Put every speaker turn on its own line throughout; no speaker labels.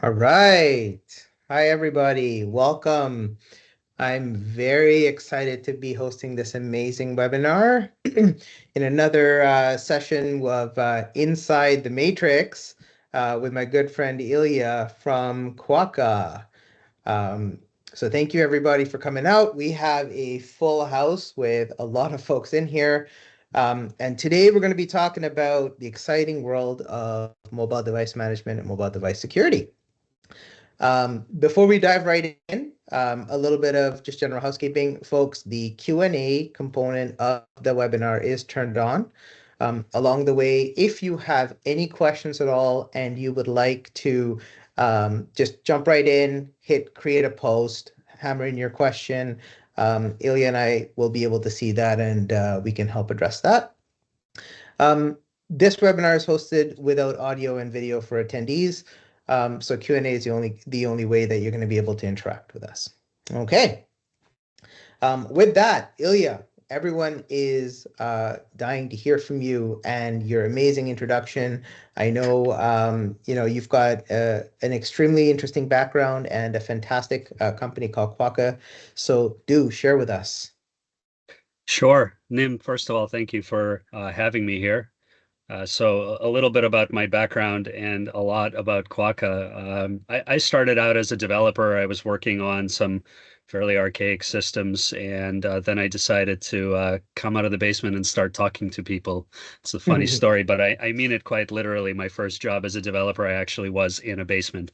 All right. Hi, everybody. Welcome. I'm very excited to be hosting this amazing webinar in another session of Inside the Matrix with my good friend Ilya from Quokka. Um, so thank you, everybody, for coming out. We have a full house with a lot of folks in here. And today we're going to be talking about the exciting world of mobile device management and mobile device security. Before we dive right in, a little bit of just general housekeeping, folks. The Q&A component of the webinar is turned on. Along the way, if you have any questions at all and you would like to just jump right in, hit create a post, hammer in your question, Ilya and I will be able to see that and we can help address that. This webinar is hosted without audio and video for attendees. So Q&A is the only way that you're going to be able to interact with us. Okay. With that, Ilya, everyone is dying to hear from you and your amazing introduction. I know you've got an extremely interesting background and a fantastic company called Quokka. So do share with us.
Sure. Nim, first of all, thank you for having me here. So a little bit about my background and a lot about Quokka. I started out as a developer. I was working on some fairly archaic systems, and then I decided to come out of the basement and start talking to people. It's a funny story, but I mean it quite literally. My first job as a developer, I actually was in a basement.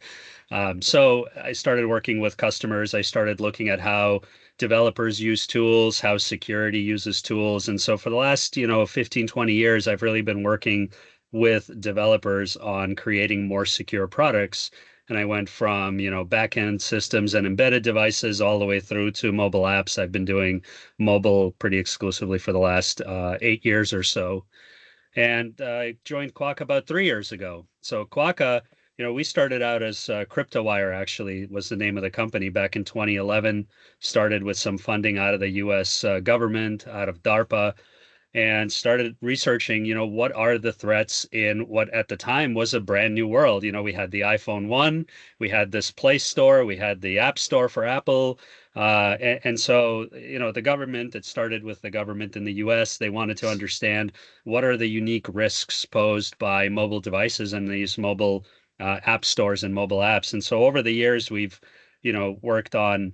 So I started working with customers. I started looking at how developers use tools, how security uses tools. And so for the last, 15, 20 years, I've really been working with developers on creating more secure products. And I went from, back-end systems and embedded devices all the way through to mobile apps. I've been doing mobile pretty exclusively for the last 8 years or so. And I joined Quokka about 3 years ago. So Quokka, we started out as CryptoWire, actually, was the name of the company back in 2011. Started with some funding out of the US government, out of DARPA, and started researching, what are the threats in what at the time was a brand new world. We had the iPhone 1, we had this Play Store, we had the App Store for Apple. And so, the government, it started with the government in the US. They wanted to understand what are the unique risks posed by mobile devices and these mobile app stores and mobile apps. And so over the years, we've, worked on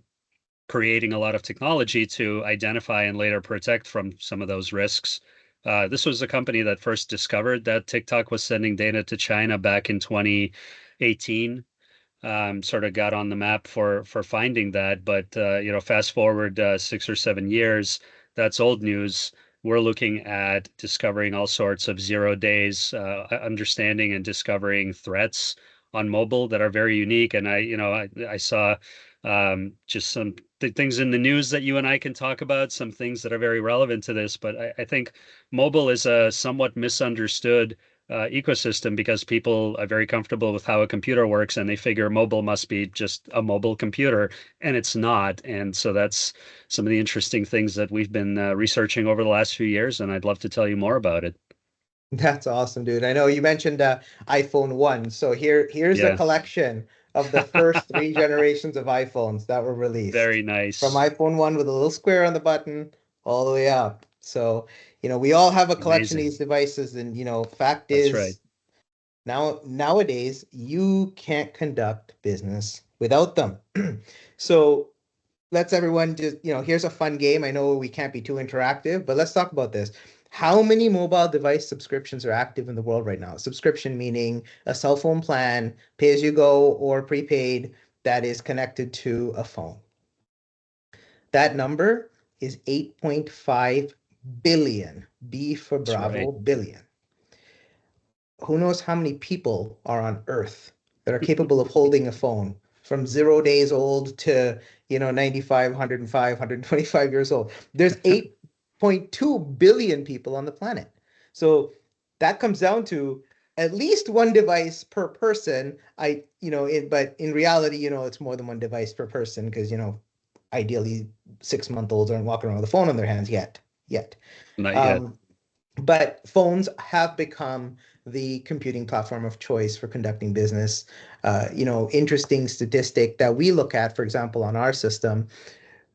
creating a lot of technology to identify and later protect from some of those risks. This was a company that first discovered that TikTok was sending data to China back in 2018. Sort of got on the map for finding that, but fast forward 6 or 7 years, that's old news. We're looking at discovering all sorts of 0 days, understanding and discovering threats on mobile that are very unique. And I saw just some things in the news that you and I can talk about, some things that are very relevant to this. But I think mobile is a somewhat misunderstood ecosystem because people are very comfortable with how a computer works and they figure mobile must be just a mobile computer, and it's not. And so that's some of the interesting things that we've been researching over the last few years, and I'd love to tell you more about it.
That's awesome, dude. I know you mentioned iPhone 1. So here's a
Yeah.
collection of the first three generations of iPhones that were released.
Very
From
nice.
iPhone 1 with a little square on the button all the way up. So, we all have a collection of
Amazing.
these devices, and fact
That's right.
is nowadays you can't conduct business without them. So let's everyone just, here's a fun game. I know we can't be too interactive, but let's talk about this. How many mobile device subscriptions are active in the world right now? Subscription meaning a cell phone plan, pay as you go or prepaid that is connected to a phone. That number is 8.5 billion. B for
That's
Bravo,
right.
billion. Who knows how many people are on Earth that are capable of holding a phone from 0 days old to 95, 105, 125 years old. There's 8.2 billion people on the planet. So that comes down to at least one device per person. But in reality, it's more than one device per person because, ideally 6-month-olds aren't walking around with a phone on their hands yet.
Not yet.
Um, But phones have become the computing platform of choice for conducting business. Interesting statistic that we look at, for example, on our system,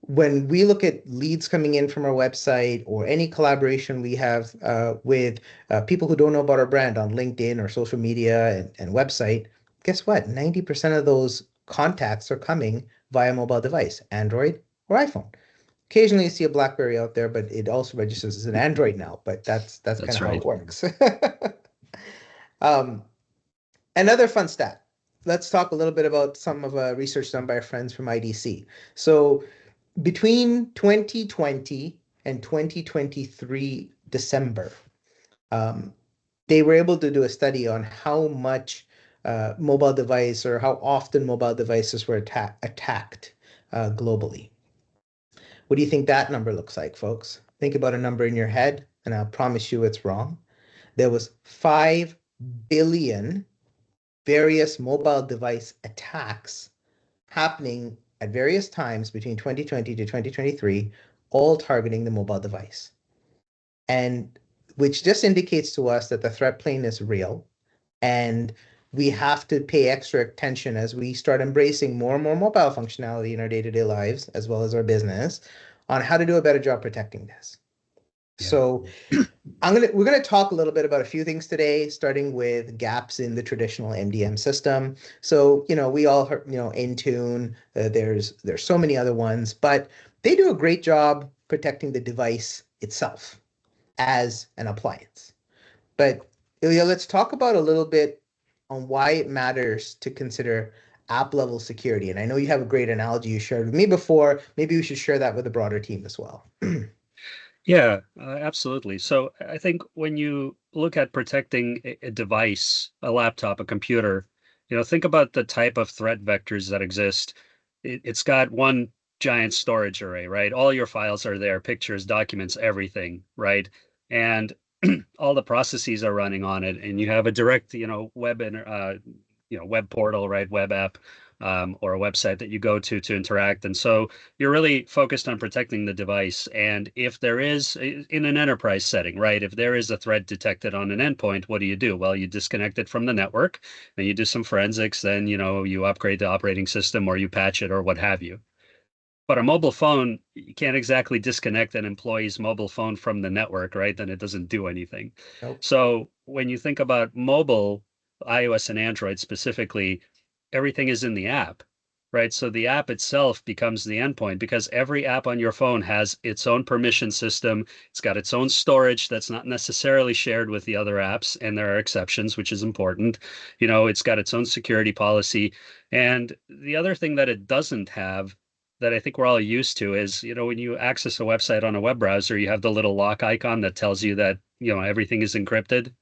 when we look at leads coming in from our website or any collaboration we have with people who don't know about our brand on LinkedIn or social media and website, guess what? 90% of those contacts are coming via mobile device, Android or iPhone. Occasionally you see a BlackBerry out there, but it also registers as an Android now, but that's kind
That's
of how it
right.
works. um, Another fun stat. Let's talk a little bit about some of research done by our friends from IDC. So between 2020 and 2023 December, um, they were able to do a study on how much mobile device or how often mobile devices were attacked globally. What do you think that number looks like, folks? Think about a number in your head, and I'll promise you it's wrong. There was 5 billion various mobile device attacks happening at various times between 2020 to 2023, all targeting the mobile device. And which just indicates to us that the threat plane is real. And we have to pay extra attention as we start embracing more and more mobile functionality in our day-to-day lives, as well as our business, on how to do a better job protecting this.
Yeah.
So we're gonna talk a little bit about a few things today, starting with gaps in the traditional MDM system. So we all heard Intune. There's so many other ones, but they do a great job protecting the device itself as an appliance. But Ilya, let's talk about a little bit on why it matters to consider app level security. And I know you have a great analogy you shared with me before. Maybe we should share that with the broader team as well.
Yeah, absolutely. So I think when you look at protecting a device, a laptop, a computer, think about the type of threat vectors that exist. It's got one giant storage array, right? All your files are there, pictures, documents, everything, right? And all the processes are running on it, and you have a direct, web and web portal, right? Web app, or a website that you go to interact. And so you're really focused on protecting the device. And if there is in an enterprise setting, right, if there is a threat detected on an endpoint, what do? Well, you disconnect it from the network, and you do some forensics, then, you upgrade the operating system or you patch it or what have you. But a mobile phone, you can't exactly disconnect an employee's mobile phone from the network, right? Then it doesn't do anything.
Nope.
So when you think about mobile, iOS and Android specifically, everything is in the app, right? So the app itself becomes the endpoint because every app on your phone has its own permission system. It's got its own storage that's not necessarily shared with the other apps, and there are exceptions, which is important. It's got its own security policy. And the other thing that it doesn't have that I think we're all used to is, when you access a website on a web browser, you have the little lock icon that tells you that, everything is encrypted.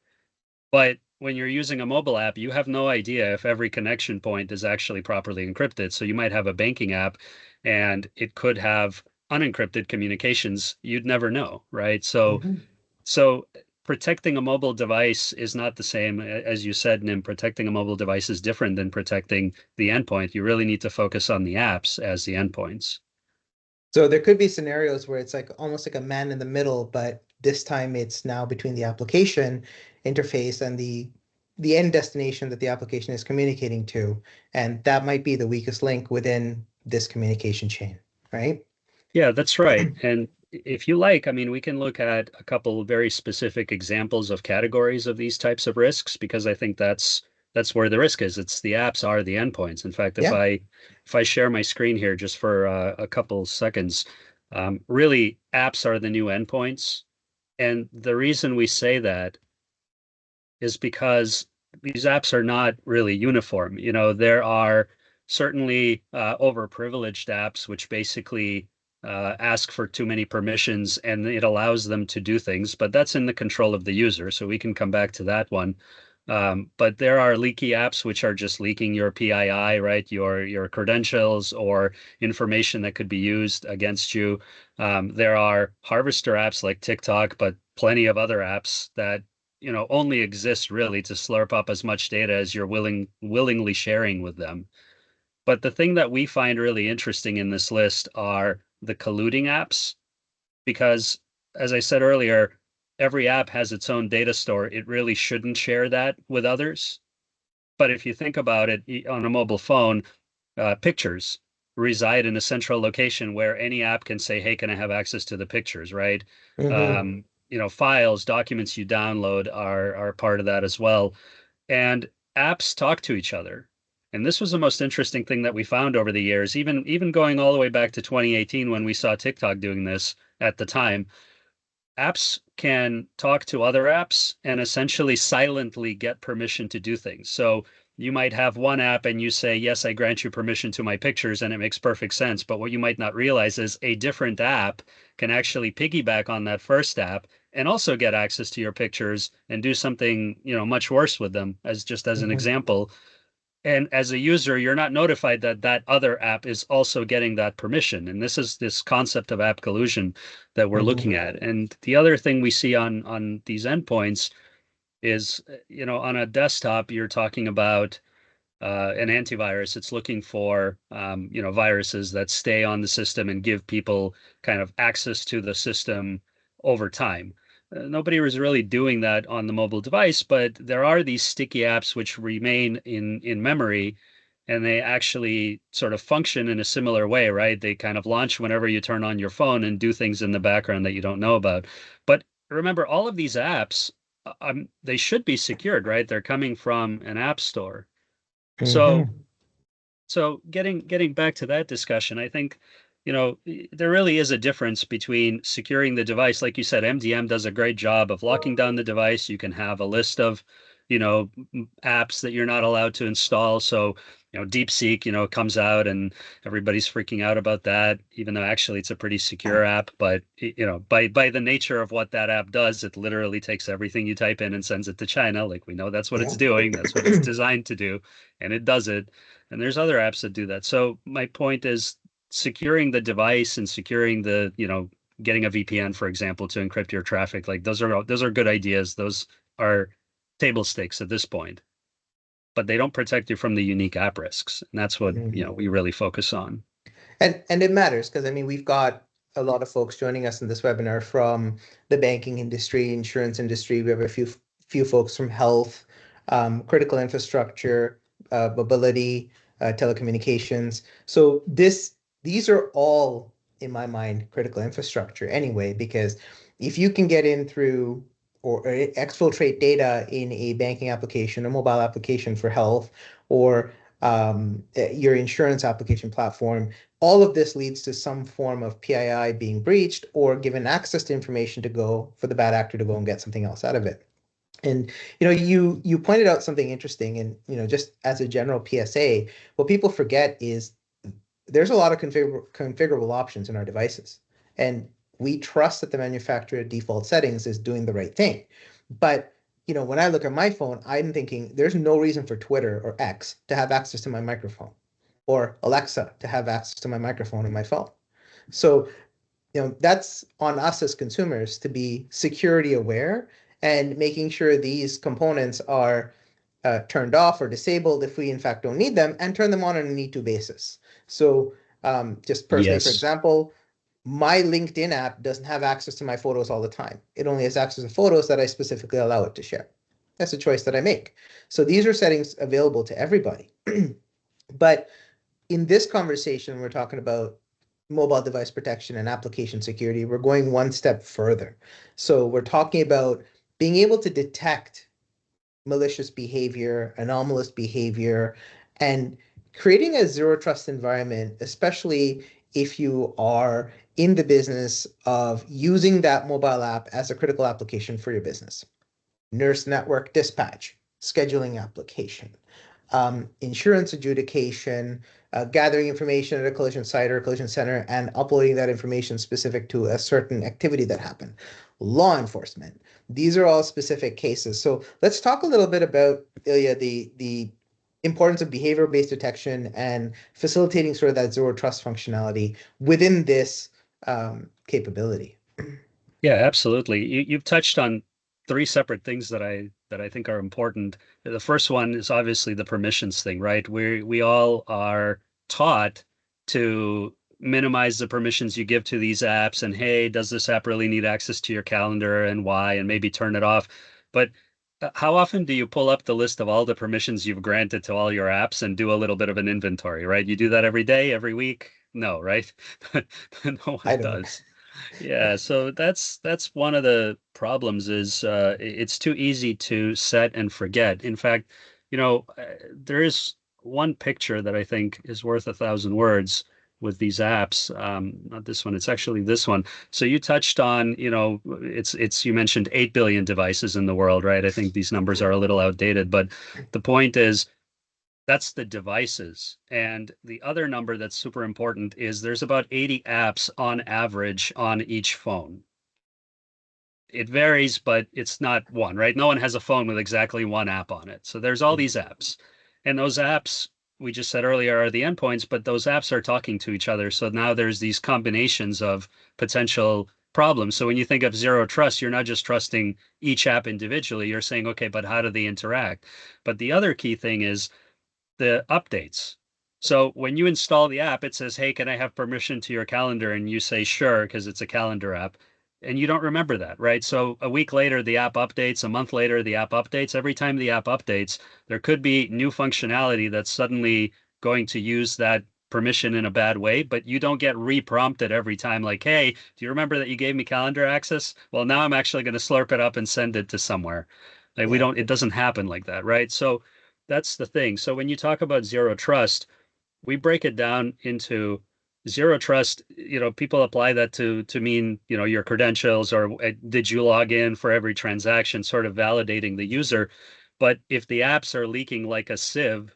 But when you're using a mobile app, you have no idea if every connection point is actually properly encrypted. So you might have a banking app and it could have unencrypted communications. You'd never know, right? So
Mhm.
so protecting a mobile device is not the same as you said, Nim. Protecting a mobile device is different than protecting the endpoint. You really need to focus on the apps as the endpoints.
So there could be scenarios where it's like almost like a man in the middle, but this time it's now between the application interface and the end destination that the application is communicating to, and that might be the weakest link within this communication chain, right?
Yeah, that's right. And if you like, I mean, we can look at a couple of very specific examples of categories of these types of risks because I think that's where the risk is. It's the apps are the endpoints. In fact, if
Yeah.
I share my screen here just for a couple seconds, really apps are the new endpoints. And the reason we say that is because these apps are not really uniform. There are certainly overprivileged apps which basically ask for too many permissions and it allows them to do things, but that's in the control of the user. So we can come back to that one. But there are leaky apps which are just leaking your PII, right? Your credentials or information that could be used against you. There are harvester apps like TikTok, but plenty of other apps that only exist really to slurp up as much data as you're willingly sharing with them. But the thing that we find really interesting in this list are the colluding apps, because as I said earlier, every app has its own data store, it really shouldn't share that with others. But if you think about it, on a mobile phone, pictures reside in a central location where any app can say, "Hey, can I have access to the pictures?" Right?
Mm-hmm.
Files, documents you download are part of that as well, and apps talk to each other. And this was the most interesting thing that we found over the years, even going all the way back to 2018 when we saw TikTok doing this at the time. Apps can talk to other apps and essentially silently get permission to do things. So you might have one app and you say, "Yes, I grant you permission to my pictures," and it makes perfect sense. But what you might not realize is a different app can actually piggyback on that first app and also get access to your pictures and do something, much worse with them, as an
Mm-hmm.
example. And as a user, you're not notified that that other app is also getting that permission. And this is this concept of app collusion that we're
Mm-hmm.
looking at. And the other thing we see on these endpoints is, on a desktop, you're talking about an antivirus. It's looking for viruses that stay on the system and give people kind of access to the system over time. Nobody was really doing that on the mobile device, but there are these sticky apps which remain in memory, and they actually sort of function in a similar way, right? They kind of launch whenever you turn on your phone and do things in the background that you don't know about. But remember, all of these apps, they should be secured, right? They're coming from an app store. So
Mm-hmm.
so getting back to that discussion, I think, there really is a difference between securing the device. Like you said, MDM does a great job of locking down the device. You can have a list of, apps that you're not allowed to install. So, DeepSeek, comes out and everybody's freaking out about that, even though actually it's a pretty secure app. But, by the nature of what that app does, it literally takes everything you type in and sends it to China. Like we know that's what it's
Yeah.
doing. That's what it's designed to do, and it does it. And there's other apps that do that. So my point is securing the device and securing getting a VPN, for example, to encrypt your traffic. Like those are good ideas. Those are table stakes at this point, but they don't protect you from the unique app risks. And that's what,
Mm-hmm.
we really focus on.
And it matters because I mean we've got a lot of folks joining us in this webinar from the banking industry, insurance industry. We have a few folks from health, critical infrastructure, mobility, telecommunications. So these are all, in my mind, critical infrastructure anyway, because if you can get in through or exfiltrate data in a banking application, a mobile application for health, or your insurance application platform, all of this leads to some form of PII being breached or given access to information to go for the bad actor to go and get something else out of it. And you pointed out something interesting, and just as a general PSA, what people forget is there's a lot of configurable options in our devices, and we trust that the manufacturer default settings is doing the right thing. But when I look at my phone, I'm thinking there's no reason for Twitter or X to have access to my microphone, or Alexa to have access to my microphone in my phone. So that's on us as consumers to be security aware and making sure these components are turned off or disabled if we in fact don't need them, and turn them on a need to basis. So just personally, for
Yes.
example, my LinkedIn app doesn't have access to my photos all the time. It only has access to photos that I specifically allow it to share. That's a choice that I make. So these are settings available to everybody. But in this conversation, we're talking about mobile device protection and application security. We're going one step further. So we're talking about being able to detect malicious behavior, anomalous behavior, and creating a zero trust environment, especially if you are in the business of using that mobile app as a critical application for your business. Nurse network dispatch, scheduling application, insurance adjudication, gathering information at a collision site or a collision center and uploading that information specific to a certain activity that happened. Law enforcement. These are all specific cases. So let's talk a little bit about, Ilya, the importance of behavioral-based detection and facilitating sort of that zero trust functionality within this capability.
Yeah, absolutely. You've touched on three separate things that I think are important. The first one is obviously the permissions thing, right? We all are taught to minimize the permissions you give to these apps, and hey, does this app really need access to your calendar and why, and maybe turn it off. But how often do you pull up the list of all the permissions you've granted to all your apps and do a little bit of an inventory, right? You do that every day, every week? No, right? No
I
one
don't.
does. Yeah, so that's one of the problems is it's too easy to set and forget. In fact, there is one picture that I think is worth 1,000 words with these apps. Not this one, it's actually this one. So you touched on, it's you mentioned 8 billion devices in the world, right? I think these numbers are a little outdated, but the point is that's the devices. And the other number that's super important is there's about 80 apps on average on each phone. It varies, but it's not one, right? No one has a phone with exactly one app on it. So there's all these apps. And those apps, we just said earlier, are the endpoints, but those apps are talking to each other. So now there's these combinations of potential problems. So when you think of zero trust, you're not just trusting each app individually. You're saying, okay, but how do they interact? But the other key thing is the updates. So when you install the app, it says, hey, can I have permission to your calendar? And you say, sure, because it's a calendar app. And you don't remember that, right? So a week later, the app updates. A month later, the app updates. Every time the app updates, there could be new functionality that's suddenly going to use that permission in a bad way, but you don't get re-prompted every time like, hey, do you remember that you gave me calendar access? Well, now I'm actually going to slurp it up and send it to somewhere. Like we
Yeah.
don't, it doesn't happen like that, right? So that's the thing. So when you talk about zero trust, we break it down into zero trust. People apply that to mean, your credentials or did you log in for every transaction, sort of validating the user. But if the apps are leaking like a sieve,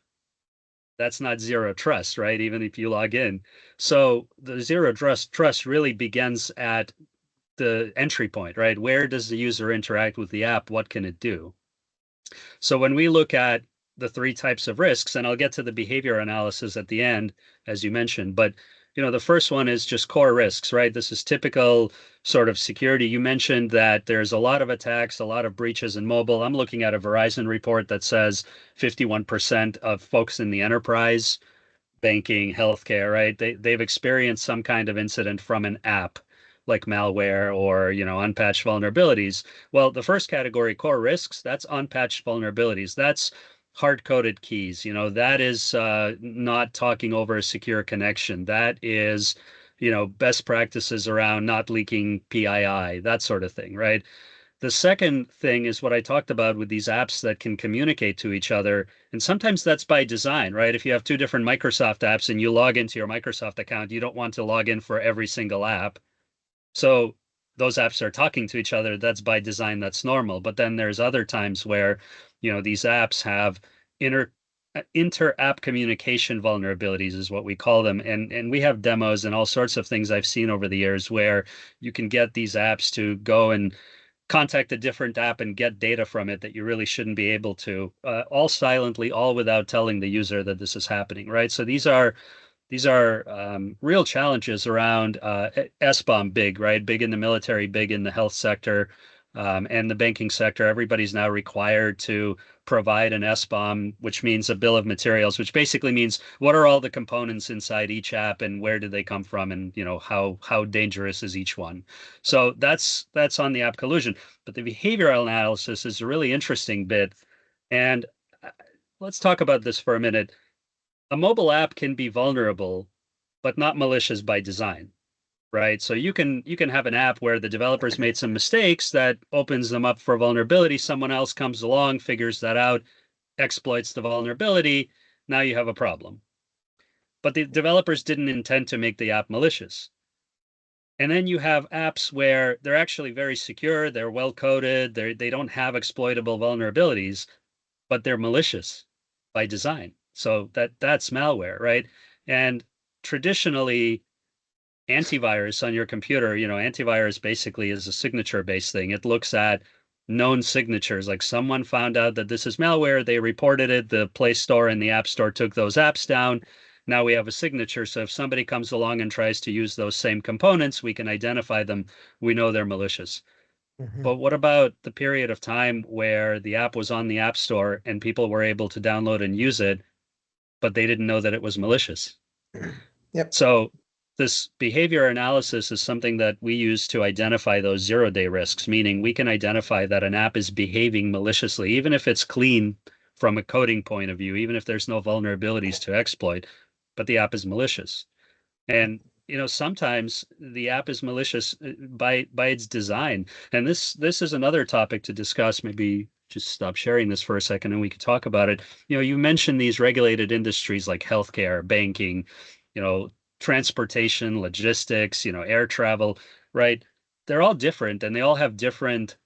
that's not zero trust, right? Even if you log in. So the zero trust really begins at the entry point, right? Where does the user interact with the app? What can it do? So when we look at the three types of risks, and I'll get to the behavior analysis at the end, as you mentioned, but the first one is just core risks, right? This is typical sort of security. You mentioned that there's a lot of attacks, a lot of breaches in mobile. I'm looking at a Verizon report that says 51% of folks in the enterprise, banking, healthcare, right? They've experienced some kind of incident from an app like malware or, unpatched vulnerabilities. Well, the first category, core risks, that's unpatched vulnerabilities. That's hard-coded keys. That is not talking over a secure connection. That is, best practices around not leaking PII, that sort of thing, right? The second thing is what I talked about with these apps that can communicate to each other. And sometimes that's by design, right? If you have two different Microsoft apps and you log into your Microsoft account, you don't want to log in for every single app. So those apps are talking to each other. That's by design, that's normal. But then there's other times where, these apps have inter-app communication vulnerabilities is what we call them. And we have demos and all sorts of things I've seen over the years where you can get these apps to go and contact a different app and get data from it that you really shouldn't be able to, all silently, all without telling the user that this is happening, right? So these are real challenges around SBOM, big, right? Big in the military, big in the health sector, and the banking sector. Everybody's now required to provide an SBOM, which means a bill of materials, which basically means what are all the components inside each app and where did they come from, and how dangerous is each one. So that's on the app collusion. But the behavioral analysis is a really interesting bit, and let's talk about this for a minute. A mobile app can be vulnerable, but not malicious by design, right? So you can have an app where the developers made some mistakes that opens them up for vulnerability. Someone else comes along, figures that out, exploits the vulnerability. Now you have a problem. But the developers didn't intend to make the app malicious. And then you have apps where they're actually very secure, they're well coded, they don't have exploitable vulnerabilities, but they're malicious by design. So that's malware, right? And traditionally, antivirus on your computer, antivirus basically is a signature-based thing. It looks at known signatures. Like someone found out that this is malware, they reported it, the Play Store and the App Store took those apps down. Now we have a signature. So if somebody comes along and tries to use those same components, we can identify them. We know they're malicious.
Mhm.
But what about the period of time where the app was on the App Store and people were able to download and use it, but they didn't know that it was malicious?
Yep.
So this behavior analysis is something that we use to identify those zero-day risks, meaning we can identify that an app is behaving maliciously, even if it's clean from a coding point of view, even if there's no vulnerabilities to exploit, but the app is malicious. And sometimes the app is malicious by its design. And this is another topic to discuss. Maybe just stop sharing this for a second and we could talk about it. You mentioned these regulated industries like healthcare, banking, you know, transportation, logistics, air travel, right? They're all different and they all have different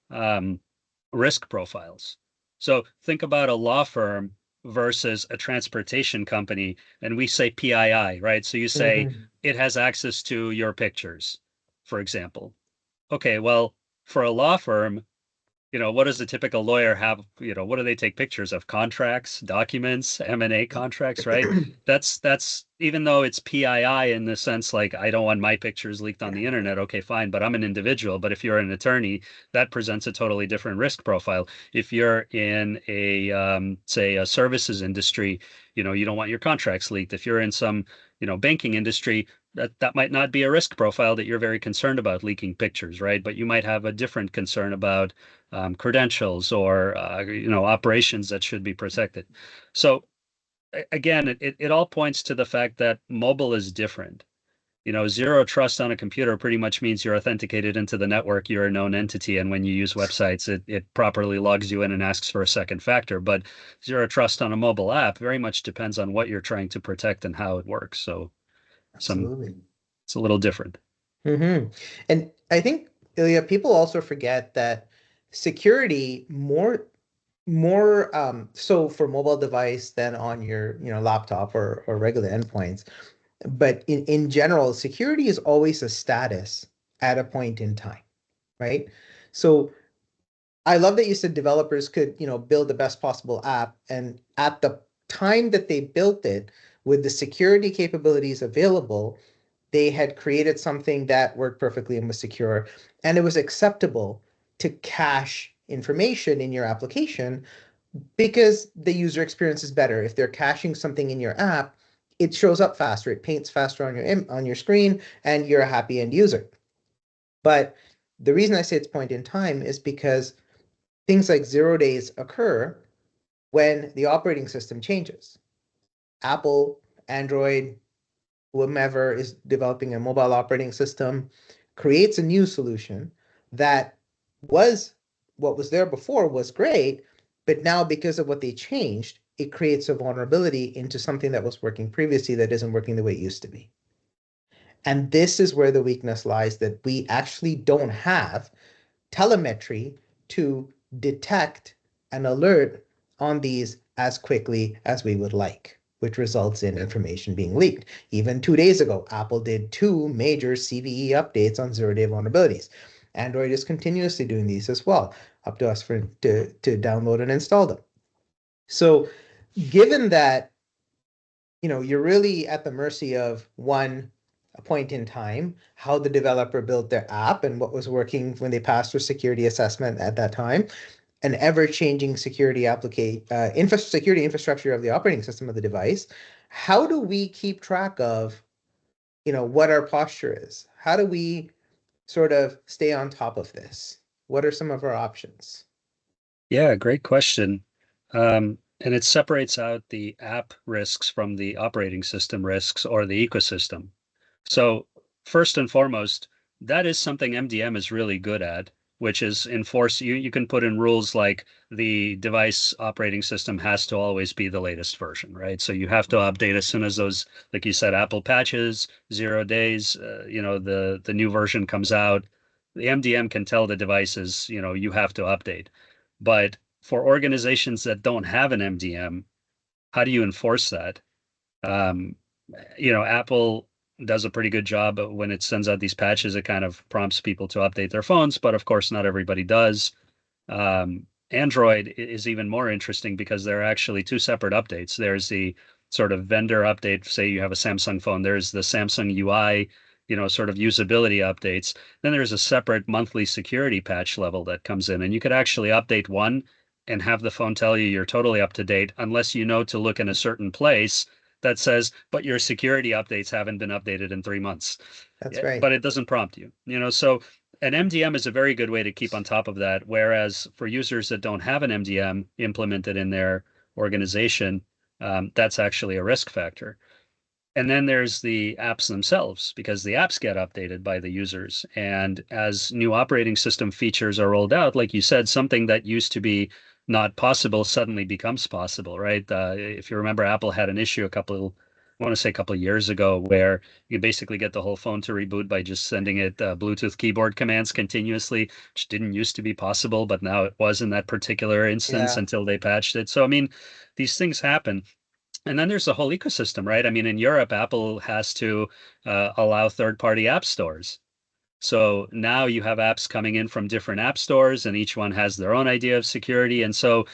risk profiles. So think about a law firm versus a transportation company, and we say PII, right? So you say
Mm-hmm.
it has access to your pictures, for example. Okay, well, for a law firm, what does a typical lawyer have? What do they take pictures of? Contracts, documents, M&A contracts, right? That's even though it's PII in the sense like I don't want my pictures leaked on the internet. Okay, fine, but I'm an individual. But if you're an attorney, that presents a totally different risk profile. If you're in a say a services industry, you don't want your contracts leaked. If you're in some banking industry, that might not be a risk profile that you're very concerned about leaking pictures, right? But you might have a different concern about credentials or operations that should be protected. So again, it all points to the fact that mobile is different. Zero trust on a computer pretty much means you're authenticated into the network, you're a known entity, and when you use websites, it properly logs you in and asks for a second factor. But zero trust on a mobile app very much depends on what you're trying to protect and how it works. So some
Absolutely.
it's a little different.
Mm-hmm. And I think, Ilya, people also forget that security more so for mobile device than on your laptop or regular endpoints. But in general, security is always a status at a point in time, right? So I love that you said developers could, build the best possible app, and at the time that they built it, with the security capabilities available, they had created something that worked perfectly and was secure, and it was acceptable to cache information in your application because the user experience is better. If they're caching something in your app, it shows up faster, it paints faster on your screen, and you're a happy end user. But the reason I say it's point in time is because things like 0 days occur when the operating system changes. Apple, Android, whomever is developing a mobile operating system creates a new solution that was what was there before was great, but now because of what they changed, it creates a vulnerability into something that was working previously that isn't working the way it used to be. And this is where the weakness lies, that we actually don't have telemetry to detect and alert on these as quickly as we would like, which results in information being leaked. Even 2 days ago, Apple did two major CVE updates on zero-day vulnerabilities. Android is continuously doing these as well, up to us to download and install them. So given that you're really at the mercy of a point in time, how the developer built their app and what was working when they passed their security assessment at that time, an ever-changing security infrastructure of the operating system of the device. How do we keep track of, what our posture is? How do we sort of stay on top of this? What are some of our options?
Yeah, great question. And it separates out the app risks from the operating system risks or the ecosystem. So first and foremost, that is something MDM is really good at, which is enforce you can put in rules like the device operating system has to always be the latest version, right? So you have to update as soon as those, like you said, Apple patches, 0 days, the new version comes out. The MDM can tell the devices, you have to update. But for organizations that don't have an MDM, how do you enforce that? Um, Apple does a pretty good job when it sends out these patches. It kind of prompts people to update their phones, but of course, not everybody does. Android is even more interesting because there are actually two separate updates. There's the sort of vendor update. Say you have a Samsung phone, there's the Samsung UI, sort of usability updates. Then there's a separate monthly security patch level that comes in, and you could actually update one and have the phone tell you you're totally up to date, unless you know to look in a certain place that says, but your security updates haven't been updated in 3 months.
That's
Yeah,
right.
but it doesn't prompt you, so an MDM is a very good way to keep on top of that. Whereas for users that don't have an MDM implemented in their organization, that's actually a risk factor. And then there's the apps themselves, because the apps get updated by the users. And as new operating system features are rolled out, like you said, something that used to be not possible suddenly becomes possible, right? If you remember, Apple had an issue I want to say a couple of years ago, where you basically get the whole phone to reboot by just sending it Bluetooth keyboard commands continuously, which didn't used to be possible, but now it was in that particular instance
Yeah.
until they patched it. So, I mean, these things happen. And then there's the whole ecosystem, right? I mean, in Europe, Apple has to allow third-party app stores. So now you have apps coming in from different app stores, and each one has their own idea of security. And so,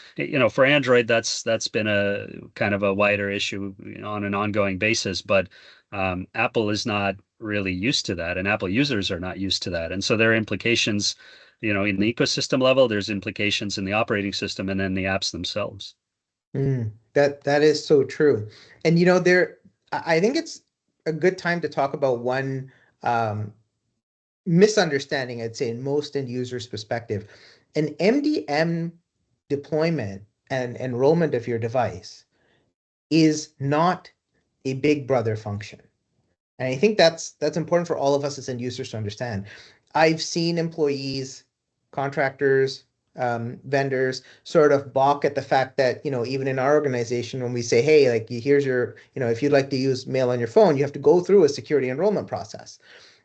for Android, that's been a kind of a wider issue on an ongoing basis. But Apple is not really used to that, and Apple users are not used to that. And so there are implications, in the ecosystem level. There's implications in the operating system, and then the apps themselves.
That is so true. And I think it's a good time to talk about one um, misunderstanding, I'd say, in most end users' perspective. An MDM deployment and enrollment of your device is not a big brother function. And I think that's important for all of us as end users to understand. I've seen employees, contractors, vendors sort of balk at the fact that, even in our organization, when we say, hey, like, here's your, if you'd like to use mail on your phone, you have to go through a security enrollment process.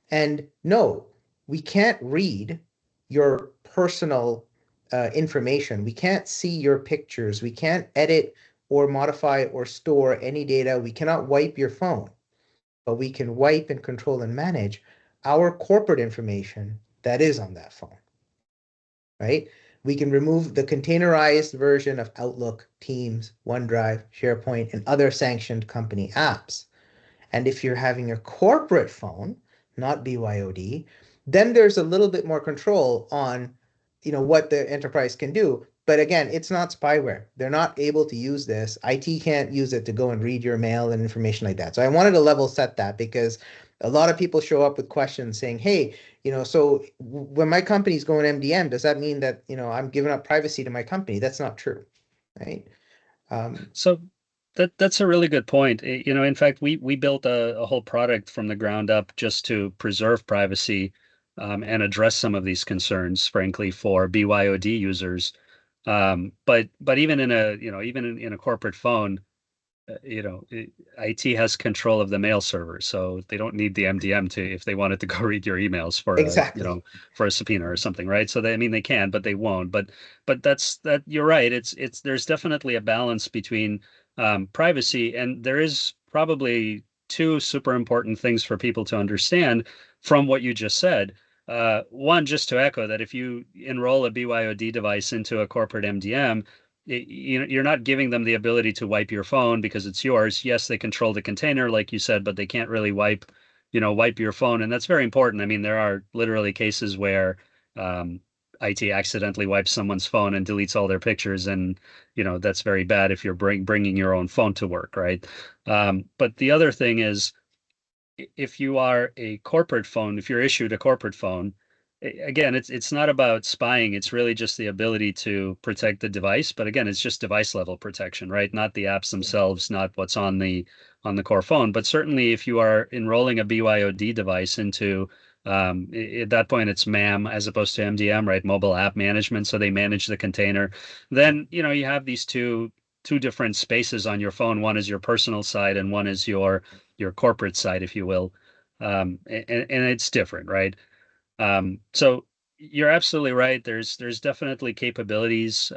And no, we can't read your personal information. We can't see your pictures. We can't edit or modify or store any data. We cannot wipe your phone, but we can wipe and control and manage our corporate information that is on that phone, right? We can remove the containerized version of Outlook, Teams, OneDrive, SharePoint, and other sanctioned company apps. And if you're having a corporate phone, not BYOD, then there's a little bit more control on, what the enterprise can do. But again, it's not spyware. They're not able to use this. IT can't use it to go and read your mail and information like that. So I wanted to level set that, because a lot of people show up with questions saying, hey, so when my company's going MDM, does that mean that, I'm giving up privacy to my company? That's not true, right?
So that's a really good point. In fact, we built a whole product from the ground up just to preserve privacy, and address some of these concerns, frankly, for BYOD users. But even in a corporate phone, IT has control of the mail server, so they don't need the MDM to if they wanted to go read your emails
Exactly.
for a subpoena or something, right? So I mean, they can, but they won't. But that you're right. It's there's definitely a balance between privacy, and there is probably two super important things for people to understand from what you just said. One, just to echo that if you enroll a BYOD device into a corporate MDM, you're not giving them the ability to wipe your phone because it's yours. Yes, they control the container, like you said, but they can't really wipe your phone. And that's very important. I mean, there are literally cases where IT accidentally wipes someone's phone and deletes all their pictures. And, that's very bad if you're bringing your own phone to work, right? But the other thing is, if you are a corporate phone, if you're issued a corporate phone, again, it's not about spying. It's really just the ability to protect the device. But again, it's just device level protection, right? Not the apps themselves, not what's on the core phone. But certainly, if you are enrolling a BYOD device into at that point, it's MAM as opposed to MDM, right? Mobile app management. So they manage the container. Then you have these two different spaces on your phone. One is your personal side, and one is your corporate side, if you will. And it's different, right? So you're absolutely right. There's definitely capabilities,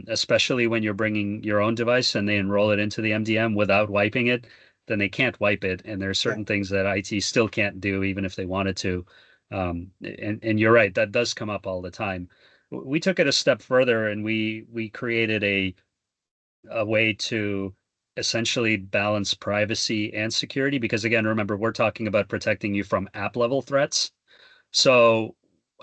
especially when you're bringing your own device and they enroll it into the MDM without wiping it, then they can't wipe it. And there are
Yeah.
certain things that IT still can't do, even if they wanted to. And you're right, that does come up all the time. We took it a step further, and we created a way to essentially balance privacy and security, because again, remember, we're talking about protecting you from app level threats. So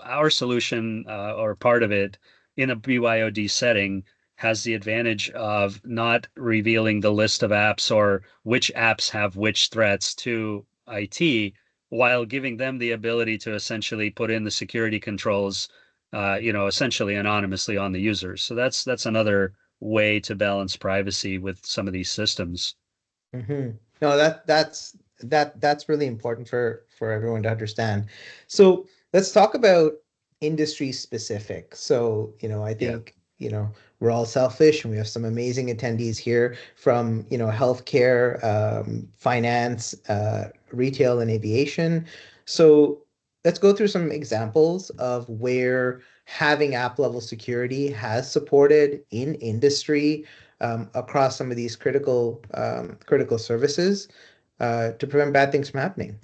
our solution, or part of it, in a BYOD setting, has the advantage of not revealing the list of apps or which apps have which threats to IT, while giving them the ability to essentially put in the security controls, essentially anonymously on the users. So that's another way to balance privacy with some of these systems.
Hmm. No, that's really important for everyone to understand. So let's talk about industry specific. So, I
Yeah.
think, we're all selfish and we have some amazing attendees here from, healthcare, finance, retail, and aviation. So let's go through some examples of where having app level security has supported in industry across some of these critical services to prevent bad things from happening.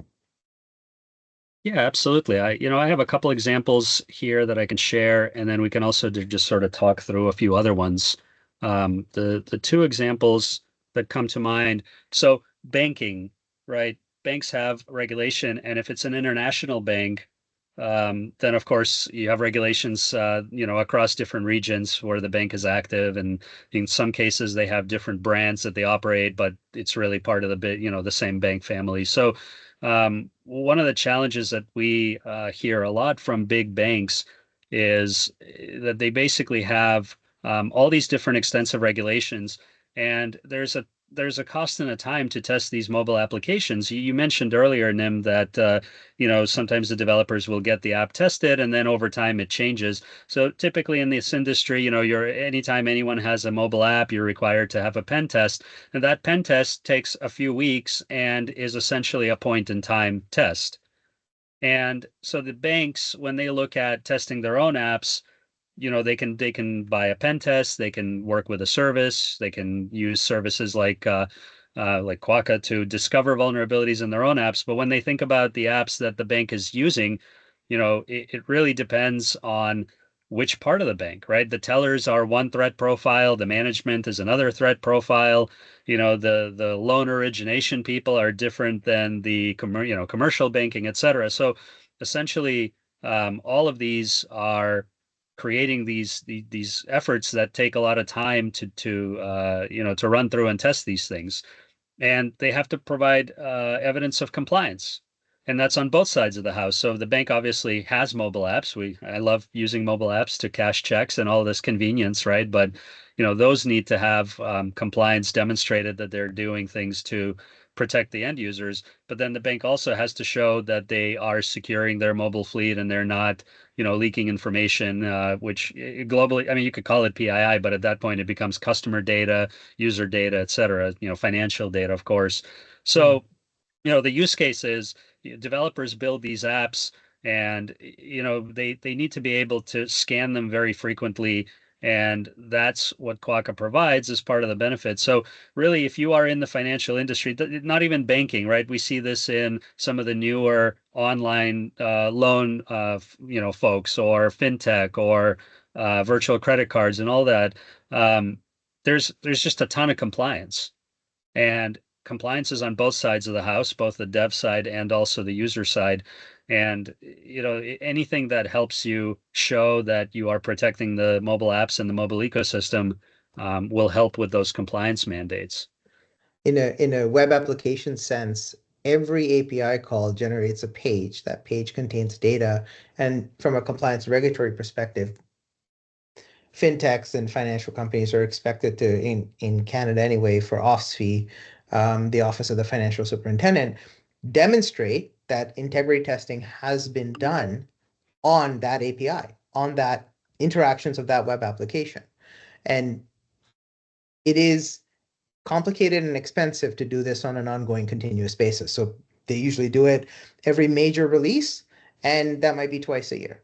Yeah, absolutely. I have a couple examples here that I can share, and then we can also just sort of talk through a few other ones. The two examples that come to mind. So banking, right? Banks have regulation, and if it's an international bank, then of course you have regulations, across different regions where the bank is active, and in some cases they have different brands that they operate, but it's really part of the same bank family. So one of the challenges that we hear a lot from big banks is that they basically have all these different extensive regulations, and there's a cost and a time to test these mobile applications. You mentioned earlier, Nim, that sometimes the developers will get the app tested, and then over time it changes. So typically in this industry, you're anytime anyone has a mobile app, you're required to have a pen test, and that pen test takes a few weeks and is essentially a point in time test. And so the banks, when they look at testing their own apps, they can buy a pen test, they can work with a service, they can use services like Quokka to discover vulnerabilities in their own apps. But when they think about the apps that the bank is using, it really depends on which part of the bank, right? The tellers are one threat profile, the management is another threat profile. The loan origination people are different than the commercial banking, et cetera. So essentially, all of these are creating these efforts that take a lot of time to run through and test these things, and they have to provide evidence of compliance, and that's on both sides of the house. So the bank obviously has mobile apps. I love using mobile apps to cash checks and all this convenience, right? But those need to have compliance demonstrated, that they're doing things to protect the end users. But then the bank also has to show that they are securing their mobile fleet and they're not leaking information, which globally, I mean, you could call it PII, but at that point it becomes customer data, user data, et cetera, financial data, of course.
Mm.
So, the use case is developers build these apps, and they need to be able to scan them very frequently, and that's what Quokka provides as part of the benefit. So really, if you are in the financial industry, not even banking, right? We see this in some of the newer online loan folks, or fintech, or virtual credit cards and all that. um, there's just a ton of compliance, and compliance is on both sides of the house, both the dev side and also the user side. And anything that helps you show that you are protecting the mobile apps and the mobile ecosystem will help with those compliance mandates.
In a web application sense, every API call generates a page. That page contains data, and from a compliance regulatory perspective, fintechs and financial companies are expected to, in Canada anyway, for OFSFI, the Office of the Financial Superintendent, demonstrate that integrity testing has been done on that API, on that interactions of that web application. And it is complicated and expensive to do this on an ongoing continuous basis. So they usually do it every major release, and that might be twice a year.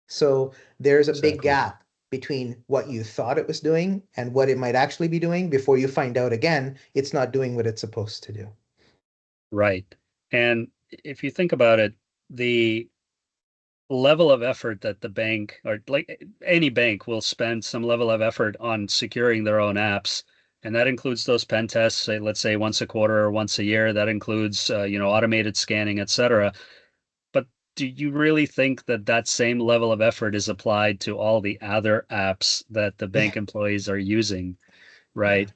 So there's a big
Exactly.
gap between what you thought it was doing and what it might actually be doing before you find out again it's not doing what it's supposed to do.
Right. And if you think about it, the level of effort that the bank, or like any bank, will spend some level of effort on securing their own apps. And that includes those pen tests, say, let's say once a quarter or once a year. That includes, automated scanning, et cetera. But do you really think that that same level of effort is applied to all the other apps that the
Yeah.
bank employees are using,
Yeah.
right?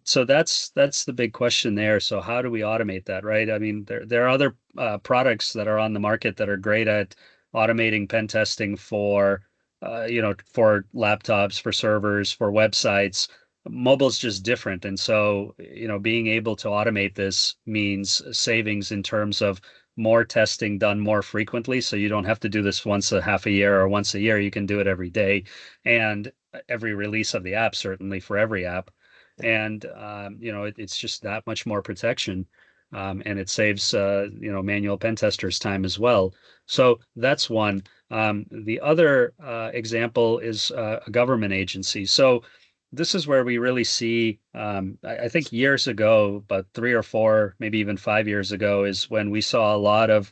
So that's the big question there. So how do we automate that, right? I mean, there are other products that are on the market that are great at automating pen testing for for laptops, for servers, for websites. Mobile's just different, and so being able to automate this means savings in terms of more testing done more frequently. So you don't have to do this once a half a year or once a year. You can do it every day, and every release of the app, certainly for every app. And it's just that much more protection, and it saves manual pen testers time as well. So that's one. The other example is a government agency. So this is where we really see, I think years ago, about 3 or 4, maybe even 5 years ago, is when we saw a lot of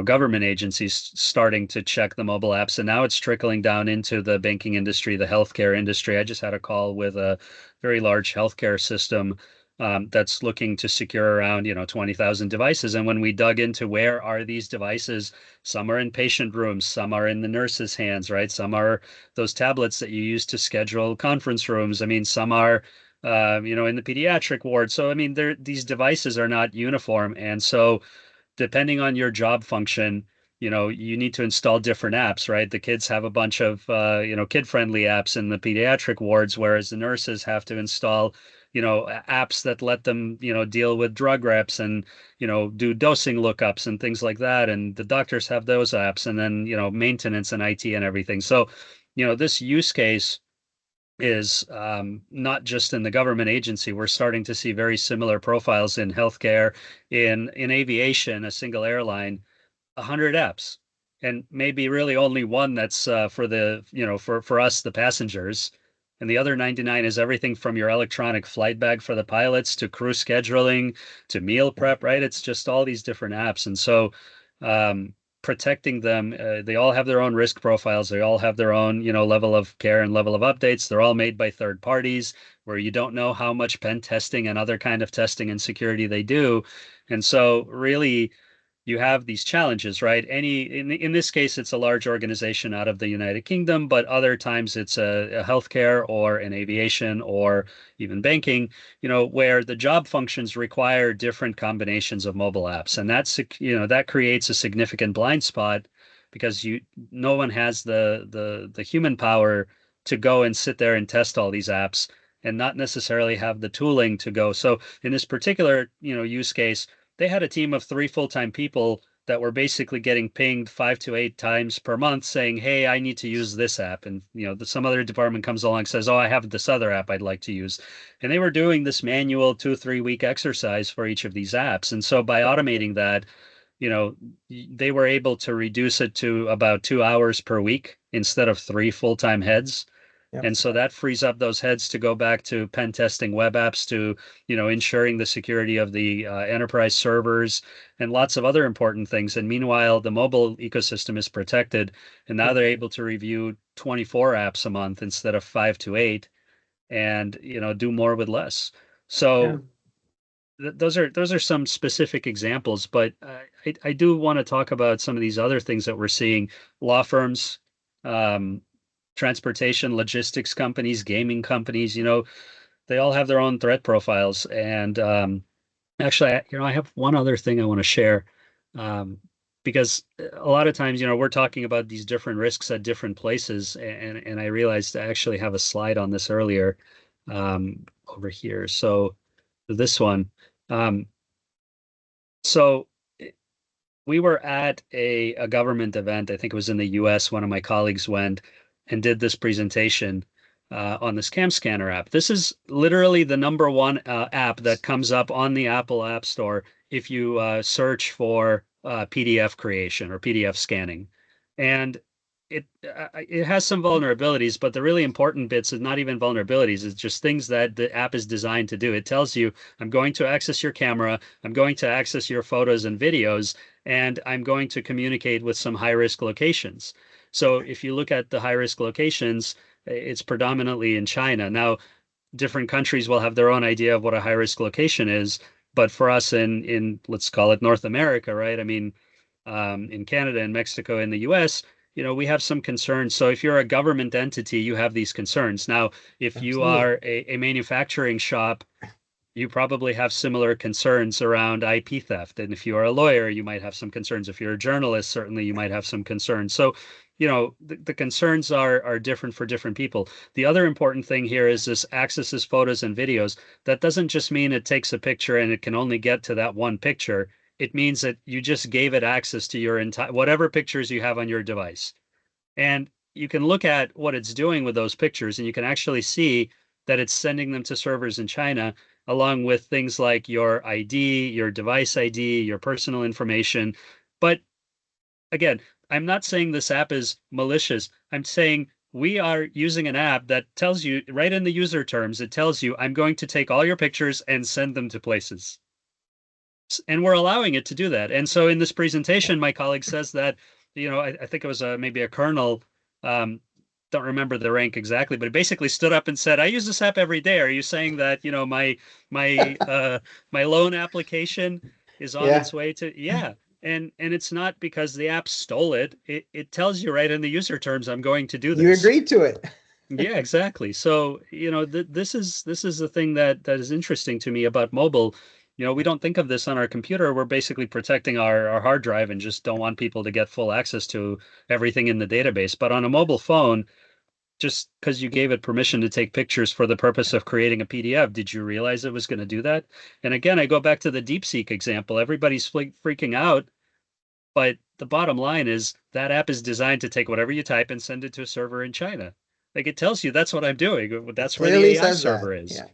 government agencies starting to check the mobile apps, and now it's trickling down into the banking industry, the healthcare industry. I just had a call with a very large healthcare system that's looking to secure around 20,000 devices. And when we dug into where are these devices, some are in patient rooms, some are in the nurse's hands, right? Some are those tablets that you use to schedule conference rooms. I mean, some are in the pediatric ward. So I mean, these devices are not uniform, and so depending on your job function, you need to install different apps, right? The kids have a bunch of, kid-friendly apps in the pediatric wards, whereas the nurses have to install, apps that let them, deal with drug reps and, do dosing lookups and things like that. And the doctors have those apps, and then, maintenance and IT and everything. So, this use case is not just in the government agency. We're starting to see very similar profiles in healthcare, in aviation, a single airline, 100 apps, and maybe really only one that's for the for us, the passengers, and the other 99 is everything from your electronic flight bag for the pilots to crew scheduling to meal prep, right? It's just all these different apps, and so um, protecting them, they all have their own risk profiles. They all have their own level of care and level of updates. They're all made by third parties, where you don't know how much pen testing and other kind of testing and security they do. And so really you have these challenges, right? In this case, it's a large organization out of the United Kingdom, but other times it's a healthcare or an aviation or even banking, where the job functions require different combinations of mobile apps, and that creates a significant blind spot because no one has the human power to go and sit there and test all these apps and not necessarily have the tooling to go. So in this particular use case, they had a team of 3 full-time people that were basically getting pinged 5 to 8 times per month saying, hey, I need to use this app. And, some other department comes along and says, oh, I have this other app I'd like to use. And they were doing this manual 2 or 3 week exercise for each of these apps. And so by automating that, you know, they were able to reduce it to about 2 hours per week instead of 3 full-time heads.
Yep.
And so that frees up those heads to go back to pen testing web apps, to, ensuring the security of the enterprise servers and lots of other important things. And meanwhile, the mobile ecosystem is protected. And now
Yep.
they're able to review 24 apps a month instead of 5 to 8 and, do more with less.
Yeah.
So those are some specific examples, but I do want to talk about some of these other things that we're seeing. Law firms, um, transportation, logistics companies, gaming companies, they all have their own threat profiles. And actually, I have one other thing I want to share, um, because a lot of times, we're talking about these different risks at different places, and I realized I actually have a slide on this earlier, over here. So this one. Um, so we were at a government event. I think it was in the US. One of my colleagues went and did this presentation on this cam scanner app. This is literally the number one app that comes up on the Apple App Store if you search for PDF creation or PDF scanning. And it has some vulnerabilities, but the really important bits is not even vulnerabilities. It's just things that the app is designed to do. It tells you, I'm going to access your camera, I'm going to access your photos and videos, and I'm going to communicate with some high risk locations. So if you look at the high risk locations, it's predominantly in China. Now, different countries will have their own idea of what a high risk location is, but for us in let's call it North America, right? I mean, in Canada and Mexico and the US, we have some concerns. So if you're a government entity, you have these concerns. Now, if you
Absolutely.
are a manufacturing shop, you probably have similar concerns around IP theft. And if you are a lawyer, you might have some concerns. If you're a journalist, certainly you might have some concerns. So, the concerns are different for different people. The other important thing here is this accesses photos and videos. That doesn't just mean it takes a picture and it can only get to that one picture. It means that you just gave it access to your entire whatever pictures you have on your device. And you can look at what it's doing with those pictures, and you can actually see that it's sending them to servers in China, along with things like your ID, your device ID, your personal information. But again, I'm not saying this app is malicious. I'm saying we are using an app that tells you right in the user terms, it tells you, I'm going to take all your pictures and send them to places. And we're allowing it to do that. And so in this presentation, my colleague says that, I think it was maybe a colonel, um, don't remember the rank exactly, but he basically stood up and said, "I use this app every day. Are you saying that, my my loan application is on
Yeah,
its way to?" Yeah. And it's not because the app stole it. It tells you right in the user terms, I'm going to do
you
this.
agreed to it.
Yeah, exactly. So, this is the thing that is interesting to me about mobile. We don't think of this on our computer. We're basically protecting our hard drive and just don't want people to get full access to everything in the database. But on a mobile phone, just because you gave it permission to take pictures for the purpose of creating a PDF, did you realize it was going to do that? And again, I go back to the DeepSeek example. Everybody's freaking out, but the bottom line is that app is designed to take whatever you type and send it to a server in China. Like it tells you that's what I'm doing.
It
That's where the
clearly
AI
says
server
that.
is.
Yeah.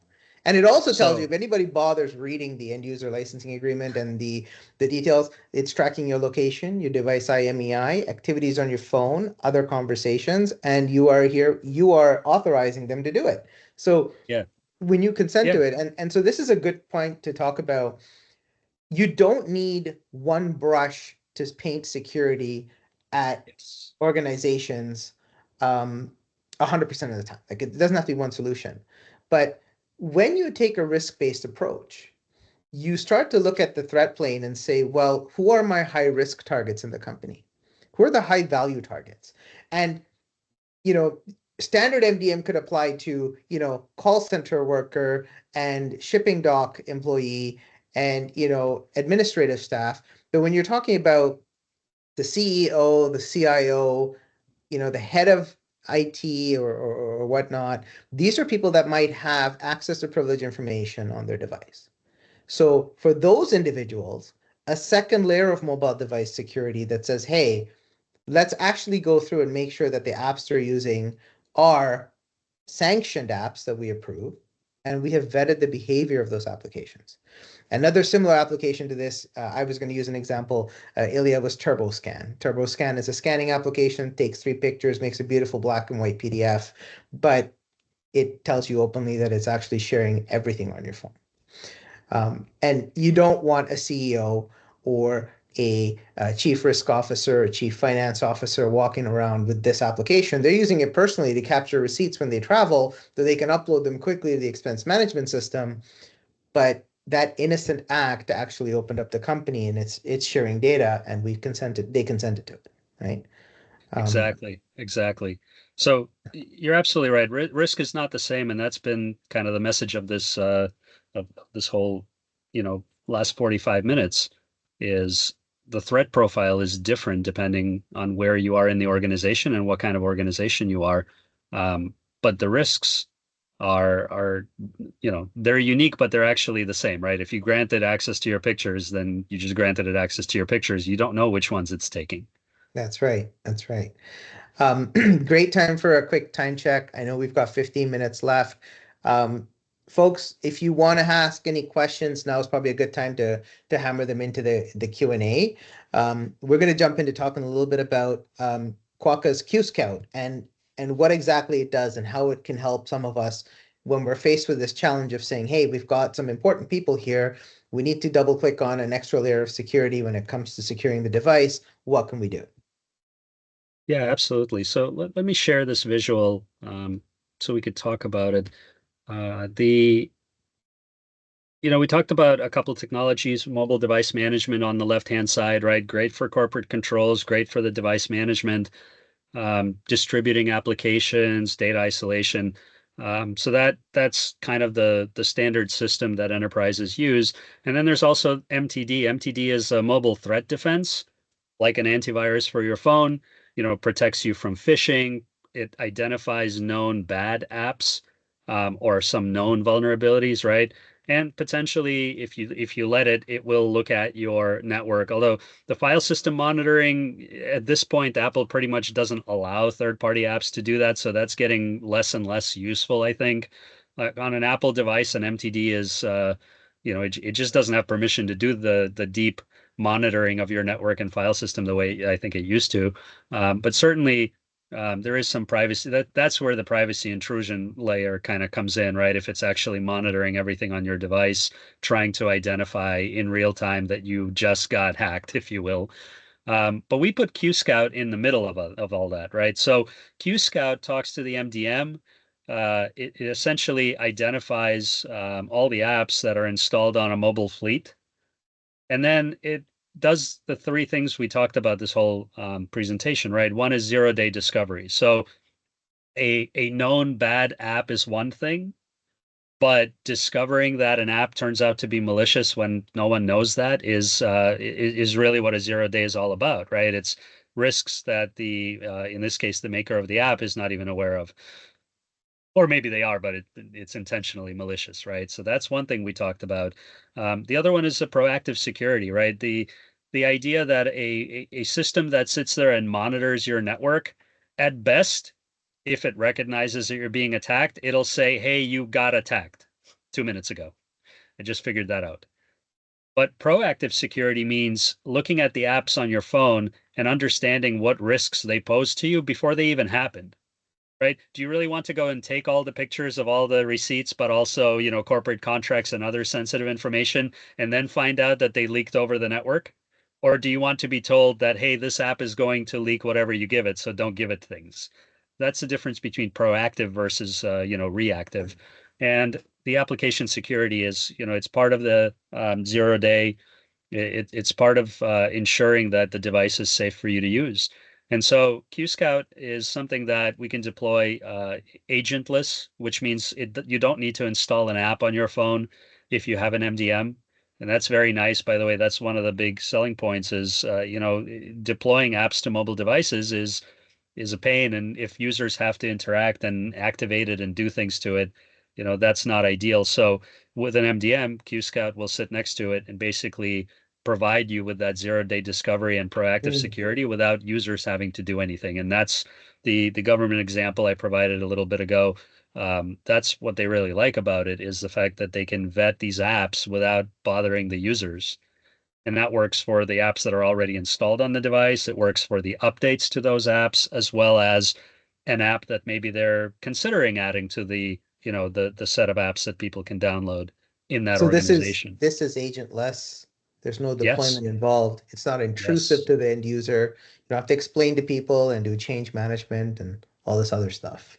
And it also tells you
So
if anybody bothers reading the end user licensing agreement and the details, it's tracking your location, your device IMEI, activities on your phone, other conversations, and you are authorizing them to do it. So
yeah,
when you consent
yeah,
to it, and so this is a good point to talk about. You don't need one brush to paint security at
yes,
organizations 100% of the time. Like it doesn't have to be one solution. But when you take a risk-based approach, you start to look at the threat plane and say, well, who are my high risk targets in the company? Who are the high value targets? And you know, standard MDM could apply to, call center worker and shipping dock employee and, administrative staff. But when you're talking about the CEO, the CIO, the head of IT or whatnot, these are people that might have access to privileged information on their device. So for those individuals, a second layer of mobile device security that says, hey, let's actually go through and make sure that the apps they're using are sanctioned apps that we approve, and we have vetted the behavior of those applications. Another similar application to this, I was going to use an example, Ilya, was TurboScan. TurboScan is a scanning application, takes 3 pictures, makes a beautiful black and white PDF, but it tells you openly that it's actually sharing everything on your phone. And you don't want a CEO or a chief risk officer, a chief finance officer walking around with this application. They're using it personally to capture receipts when they travel, so they can upload them quickly to the expense management system. But that innocent act actually opened up the company, and it's sharing data, and they consented to it, right? Um,
exactly, exactly. So you're absolutely right. Risk is not the same, and that's been kind of the message of this whole, last 45 minutes is the threat profile is different depending on where you are in the organization and what kind of organization you are. But the risks are they're unique, but they're actually the same, right? If you granted access to your pictures, then you just granted it access to your pictures. You don't know which ones it's taking.
that's right. That's right. Um, Great time for a quick time check. I know we've got 15 minutes left. Um, Folks, if you want to ask any questions, now is probably a good time to hammer them into the Q&A. We're going to jump into talking a little bit about Quokka's Q Scout and what exactly it does and how it can help some of us when we're faced with this challenge of saying, hey, we've got some important people here. We need to double click on an extra layer of security when it comes to securing the device. What can we do?
Yeah, absolutely. So let me share this visual so we could talk about it. The We talked about a couple technologies, mobile device management on the left-hand side, right? Great for corporate controls, great for the device management, distributing applications, data isolation. So that's kind of the standard system that enterprises use. And then there's also MTD. MTD is a mobile threat defense, like an antivirus for your phone, protects you from phishing. It identifies known bad apps, or some known vulnerabilities, right? And potentially, if you let it, it will look at your network. Although the file system monitoring at this point, Apple pretty much doesn't allow third-party apps to do that, so that's getting less and less useful, I think. On an Apple device, an MTD is, it just doesn't have permission to do the deep monitoring of your network and file system the way I think it used to. But certainly, there is some privacy. That's where the privacy intrusion layer kind of comes in, right? If it's actually monitoring everything on your device, trying to identify in real time that you just got hacked, if you will. But we put QScout in the middle of all that, right? So QScout talks to the MDM. It essentially identifies all the apps that are installed on a mobile fleet, and then it does the three things we talked about this whole presentation, right? One is zero-day discovery. So a known bad app is one thing, but discovering that an app turns out to be malicious when no one knows that is really what a zero day is all about, right? It's risks that the in this case the maker of the app is not even aware of, or maybe they are, but it's intentionally malicious, right? So that's one thing we talked about. The other one is the proactive security, right? The idea that a system that sits there and monitors your network, at best, if it recognizes that you're being attacked, it'll say, "Hey, you got attacked 2 minutes ago. I just figured that out." But proactive security means looking at the apps on your phone and understanding what risks they pose to you before they even happen, right? Do you really want to go and take all the pictures of all the receipts, but also, corporate contracts and other sensitive information, and then find out that they leaked over the network? Or do you want to be told that, hey, this app is going to leak whatever you give it, so don't give it things? That's the difference between proactive versus, reactive. And the application security is, it's part of the zero day. It's part of ensuring that the device is safe for you to use. And so QScout is something that we can deploy agentless, which means you don't need to install an app on your phone if you have an MDM. And that's very nice, by the way. That's one of the big selling points is, deploying apps to mobile devices is a pain. And if users have to interact and activate it and do things to it, that's not ideal. So with an MDM, QScout will sit next to it and basically provide you with that zero-day discovery and proactive
Mm.
security without users having to do anything. And that's the government example I provided a little bit ago. That's what they really like about it, is the fact that they can vet these apps without bothering the users. And that works for the apps that are already installed on the device. It works for the updates to those apps, as well as an app that maybe they're considering adding to the set of apps that people can download in that
So this is
organization.
this is agentless. There's no
Yes,
deployment involved. It's not intrusive
yes.
to the end user. You don't have to explain to people and do change management and all this other stuff.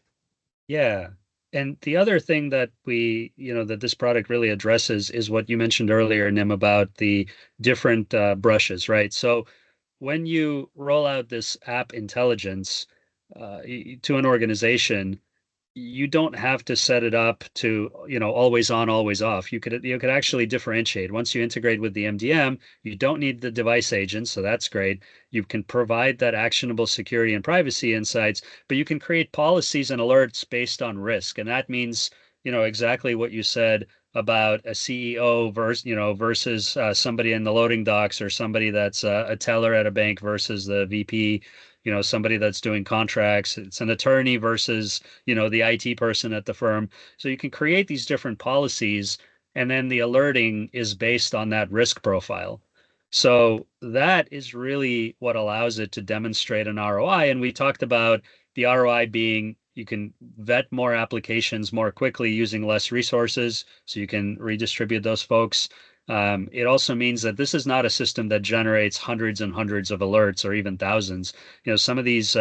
Yeah. And the other thing that that this product really addresses is what you mentioned earlier, Nim, about the different brushes, right? So when you roll out this app intelligence to an organization, you don't have to set it up to, always on, always off. You could actually differentiate. Once you integrate with the MDM, you don't need the device agent, so that's great. You can provide that actionable security and privacy insights, but you can create policies and alerts based on risk. And that means, exactly what you said about a CEO versus somebody in the loading docks, or somebody that's a teller at a bank versus the VP, somebody that's doing contracts. It's an attorney versus, the IT person at the firm. So you can create these different policies, and then the alerting is based on that risk profile. So that is really what allows it to demonstrate an ROI. And we talked about the ROI being, you can vet more applications more quickly using less resources, so you can redistribute those folks. It also means that this is not a system that generates hundreds and hundreds of alerts or even thousands. Some of these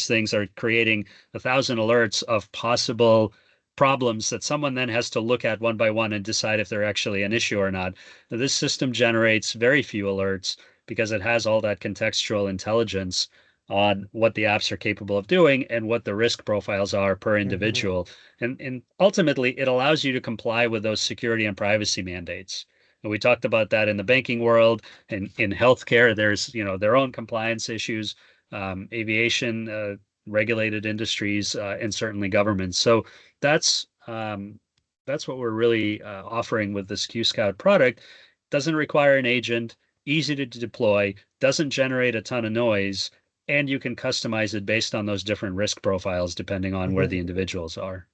things are creating 1,000 alerts of possible problems that someone then has to look at one by one and decide if they're actually an issue or not. Now, this system generates very few alerts because it has all that contextual intelligence on what the apps are capable of doing and what the risk profiles are per
Mm-hmm.
individual. And ultimately, it allows you to comply with those security and privacy mandates. And we talked about that in the banking world and in healthcare. There's, their own compliance issues, aviation, regulated industries, and certainly governments. So that's um, that's what we're really offering with this QScout product. Doesn't require an agent, easy to deploy, doesn't generate a ton of noise, and you can customize it based on those different risk profiles depending on where
Mm-hmm.
the individuals are.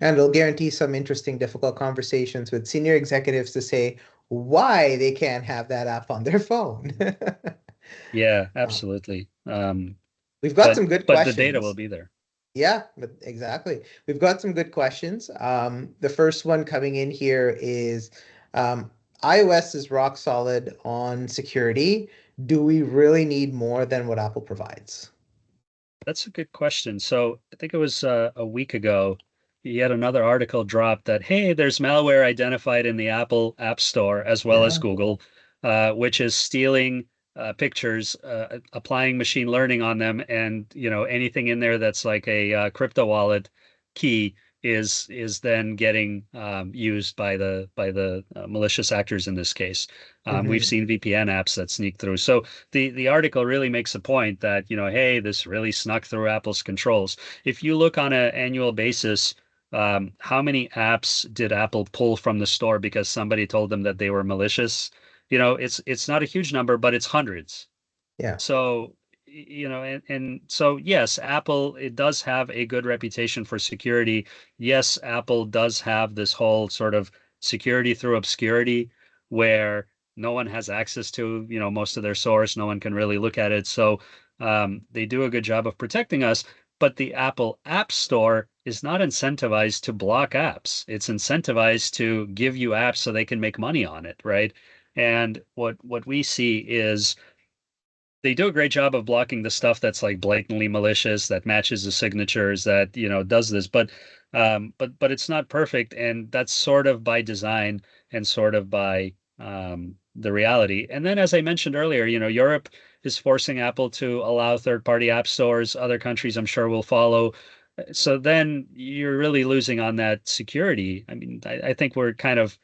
And it'll guarantee some interesting, difficult conversations with senior executives to say why they can't have that app on their phone.
Yeah,
Um,
absolutely.
we've got
But
some good
but the data will
questions.
be there.
Yeah, but exactly. We've got some good questions. The first one coming in here is um, iOS is rock solid on security. Do we really need more than what Apple provides?
That's a good question. So I think it was a week ago, yet another article dropped that, hey, there's malware identified in the Apple App Store as well as
Yeah.
Google, which is stealing pictures, applying machine learning on them, and anything in there that's like a crypto wallet key is then getting used by the malicious actors in this case. We've
Hmm.
seen VPN apps that sneak through. So the article really makes a point that, hey, this really snuck through Apple's controls. If you look on an annual basis, how many apps did Apple pull from the store because somebody told them that they were malicious? It's not a huge number, but it's hundreds.
Yeah.
So, and so yes, Apple, it does have a good reputation for security. Yes, Apple does have this whole sort of security through obscurity where no one has access to, most of their source. No one can really look at it. So, they do a good job of protecting us. But the Apple App Store is not incentivized to block apps. It's incentivized to give you apps so they can make money on it, right? And what we see is they do a great job of blocking the stuff that's like blatantly malicious, that matches the signatures, that does this, but it's not perfect, and that's sort of by design and sort of by the reality. And then, as I mentioned earlier, Europe is forcing Apple to allow third-party app stores. Other countries, I'm sure, will follow. So then you're really losing on that security. I mean, I think we're kind of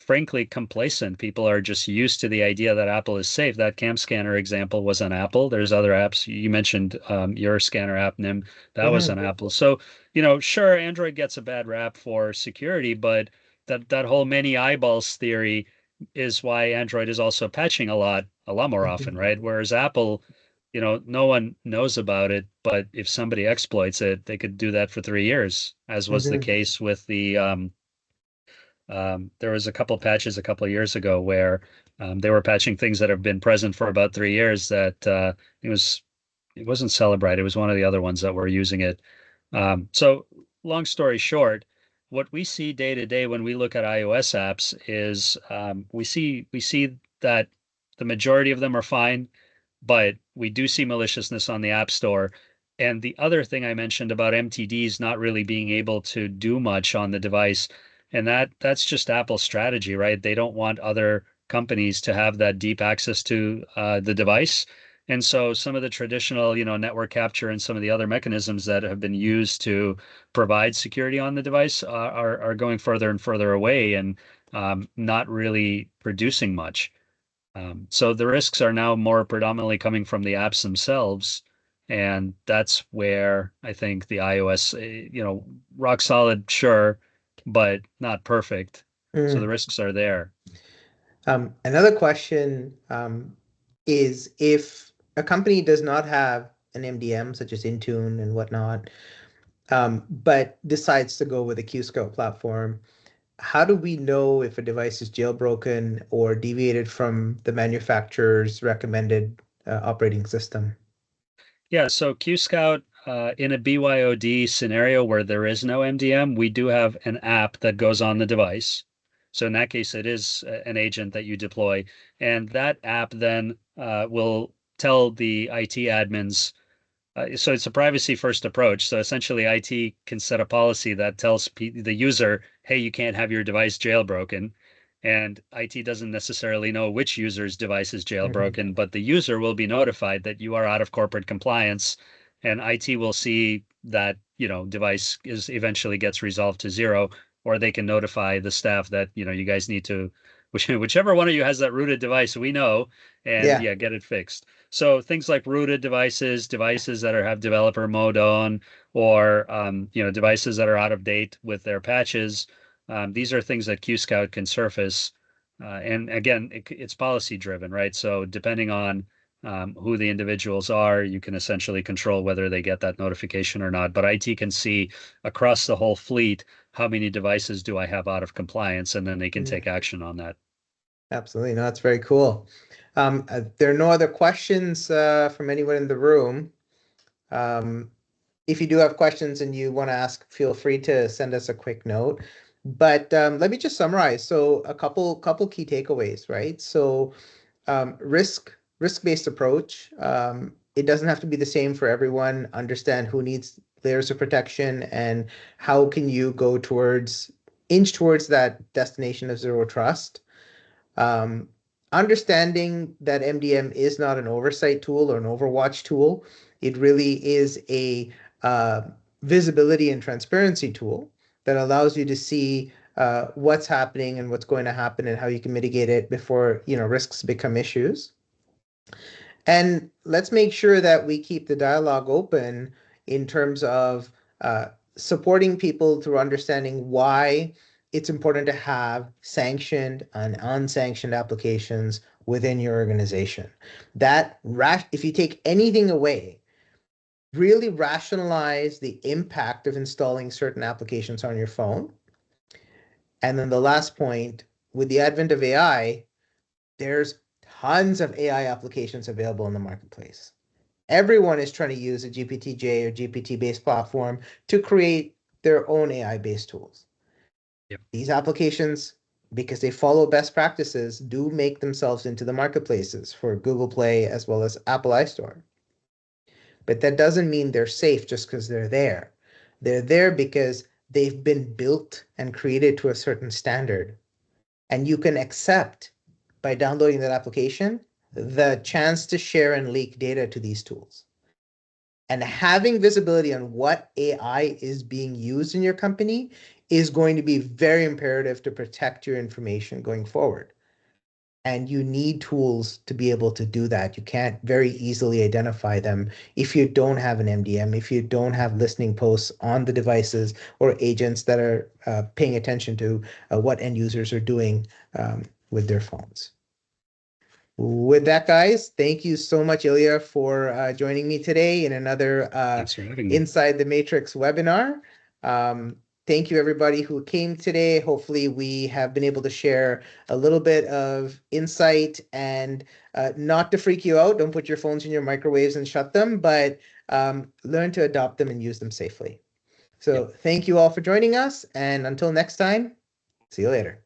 frankly complacent. People are just used to the idea that Apple is safe. That cam scanner example was on Apple. There's other apps. You mentioned your scanner app, Nim. That was on
Hmm.
Apple. So, sure, Android gets a bad rap for security, but that whole many eyeballs theory is why Android is also patching a lot more often,
Hmm.
right? Whereas Apple, no one knows about it, but if somebody exploits it, they could do that for 3 years, as was the
Hmm.
case with the there was a couple patches a couple of years ago where they were patching things that have been present for about 3 years that it wasn't Celebrite, it was one of the other ones that were using it. So long story short, what we see day to day when we look at iOS apps is we see that the majority of them are fine, but we do see maliciousness on the App Store. And the other thing I mentioned about MTDs not really being able to do much on the device, and that's just Apple's strategy, right? They don't want other companies to have that deep access to the device. And so some of the traditional, network capture and some of the other mechanisms that have been used to provide security on the device are going further and further away and not really producing much. So the risks are now more predominantly coming from the apps themselves. And that's where I think the iOS, rock solid, sure, but not perfect. So the
Hmm.
risks are there.
Another question is if a company does not have an MDM, such as Intune and whatnot, but decides to go with a Qscope platform, how do we know if a device is jailbroken or deviated from the manufacturer's recommended operating system?
Yeah, so QScout, in a BYOD scenario where there is no MDM, we do have an app that goes on the device. So in that case, it is an agent that you deploy, and that app then will tell the IT admins So it's a privacy first approach. So essentially, IT can set a policy that tells the user, hey, you can't have your device jailbroken. And IT doesn't necessarily know which user's device is
Mhm.
jailbroken, but the user will be notified that you are out of corporate compliance, and IT will see that, device is eventually gets resolved to zero, or they can notify the staff that, you guys need to, whichever one of you has that rooted device, we know, and
Yeah.
yeah, get it fixed. So things like rooted devices, devices that have developer mode on, or devices that are out of date with their patches. These are things that QScout can surface. And again, it's policy driven, right? So depending on who the individuals are, you can essentially control whether they get that notification or not. But IT can see across the whole fleet how many devices do I have out of compliance, and then they can
Yeah.
take action on that.
Absolutely. No, that's very cool. There are no other questions from anyone in the room. Um, if you do have questions and you want to ask, feel free to send us a quick note. But let me just summarize. So a couple key takeaways, right? So risk-based approach. It doesn't have to be the same for everyone. Understand who needs layers of protection and how can you go inch towards that destination of zero trust. Um, Understanding that MDM is not an oversight tool or an overwatch tool, it really is a uh, visibility and transparency tool that allows you to see what's happening and what's going to happen and how you can mitigate it before risks become issues. And let's make sure that we keep the dialogue open in terms of uh, supporting people through understanding why it's important to have sanctioned and unsanctioned applications within your organization. If you take anything away, really rationalize the impact of installing certain applications on your phone. And then the last point, with the advent of AI, there's tons of AI applications available in the marketplace. Everyone is trying to use a GPT-J or GPT-based platform to create their own AI-based tools.
Yep.
These applications, because they follow best practices, do make themselves into the marketplaces for Google Play as well as Apple iStore. But that doesn't mean they're safe just because they're there. They're there because they've been built and created to a certain standard. And you can accept, by downloading that application, the chance to share and leak data to these tools. And having visibility on what AI is being used in your company is going to be very imperative to protect your information going forward. And you need tools to be able to do that. You can't very easily identify them if you don't have an MDM, if you don't have listening posts on the devices or agents that are paying attention to what end users are doing with their phones. With that, guys, thank you so much, Ilya, for joining me today in another
Thanks for having me.
Inside the Matrix webinar. Um, Thank you, everybody who came today. Hopefully, we have been able to share a little bit of insight and not to freak you out. Don't put your phones in your microwaves and shut them, but learn to adopt them and use them safely.
Yep.
So thank you all for joining us. And until next time, see you later.